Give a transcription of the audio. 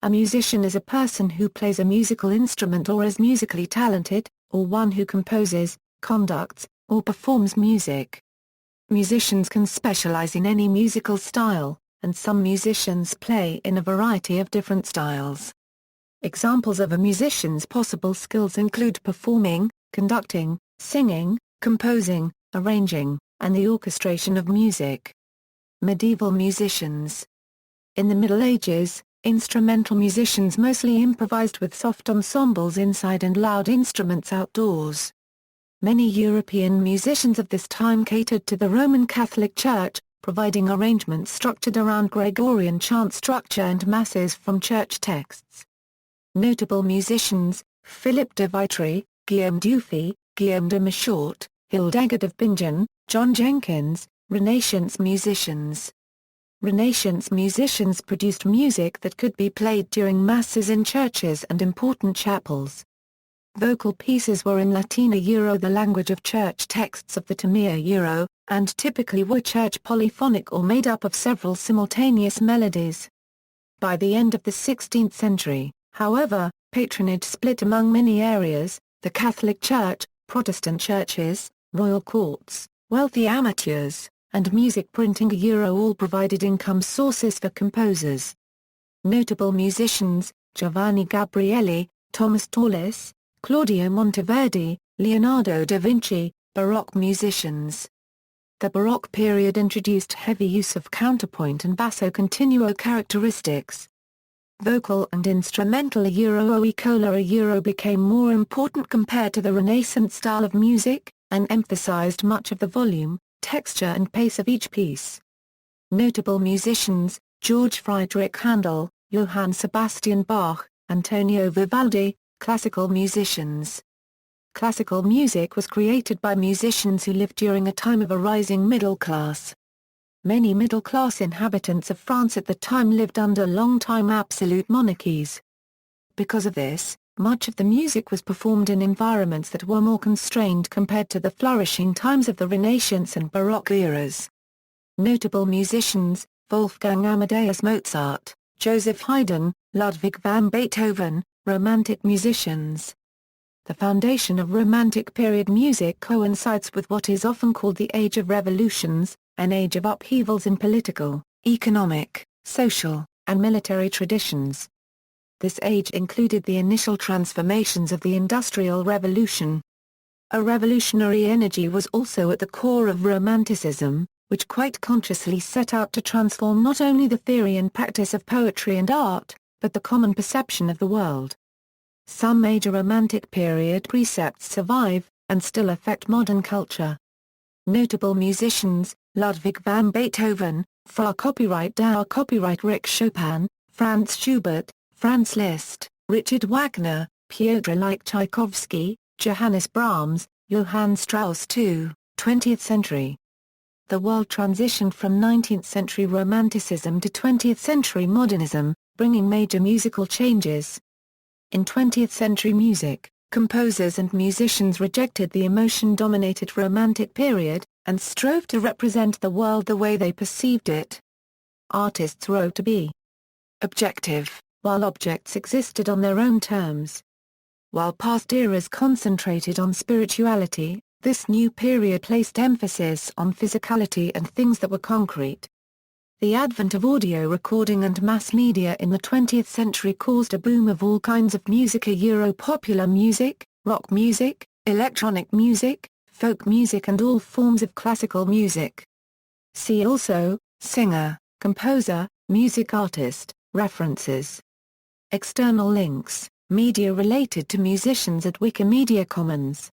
A musician is a person who plays a musical instrument or is musically talented, or one who composes, conducts, or performs music. Musicians can specialize in any musical style, and some musicians play in a variety of different styles. Examples of a musician's possible skills include performing, conducting, singing, composing, arranging, and the orchestration of music. Medieval musicians. In the Middle Ages, instrumental musicians mostly improvised with soft ensembles inside and loud instruments outdoors. Many European musicians of this time catered to the Roman Catholic Church, providing arrangements structured around Gregorian chant structure and masses from church texts. Notable musicians: Philip de Vitry, Guillaume Dufy, Guillaume de Machaut, Hildegard of Bingen, John Jenkins. Renaissance musicians. Renaissance musicians produced music that could be played during masses in churches and important chapels. Vocal pieces were in Latina Euro, the language of church texts of the Tamir Euro, and typically were church polyphonic or made up of several simultaneous melodies. By the end of the 16th century, however, patronage split among many areas: the Catholic Church, Protestant churches, royal courts, wealthy amateurs, and music printing Euro all provided income sources for composers. Notable musicians: Giovanni Gabrieli, Thomas Tallis, Claudio Monteverdi, Leonardo da Vinci. Baroque musicians. The Baroque period introduced heavy use of counterpoint and basso continuo characteristics. Vocal and instrumental Euro became more important compared to the Renaissance style of music, and emphasized much of the volume, texture and pace of each piece. Notable musicians: George Friedrich Handel, Johann Sebastian Bach, Antonio Vivaldi. Classical musicians. Classical music was created by musicians who lived during a time of a rising middle class. Many middle-class inhabitants of France at the time lived under long-time absolute monarchies. Because of this, much of the music was performed in environments that were more constrained compared to the flourishing times of the Renaissance and Baroque eras. Notable musicians: Wolfgang Amadeus Mozart, Joseph Haydn, Ludwig van Beethoven. Romantic musicians. The foundation of Romantic period music coincides with what is often called the Age of Revolutions, an age of upheavals in political, economic, social, and military traditions. This age included the initial transformations of the Industrial Revolution. A revolutionary energy was also at the core of Romanticism, which quite consciously set out to transform not only the theory and practice of poetry and art, but the common perception of the world. Some major Romantic period precepts survive, and still affect modern culture. Notable musicians: Ludwig van Beethoven, Frau Copyright Dauer Copyright Rick Chopin, Franz Schubert, Franz Liszt, Richard Wagner, Pyotr Ilyich Tchaikovsky, Johannes Brahms, Johann Strauss II. 20th century. The world transitioned from 19th century Romanticism to 20th century modernism, bringing major musical changes. In 20th century music, composers and musicians rejected the emotion-dominated Romantic period, and strove to represent the world the way they perceived it. Artists wrote to be objective, while objects existed on their own terms. While past eras concentrated on spirituality, this new period placed emphasis on physicality and things that were concrete. The advent of audio recording and mass media in the 20th century caused a boom of all kinds of music: Euro popular music, rock music, electronic music, folk music and all forms of classical music. See also: singer, composer, music artist. References. External links: media related to musicians at Wikimedia Commons.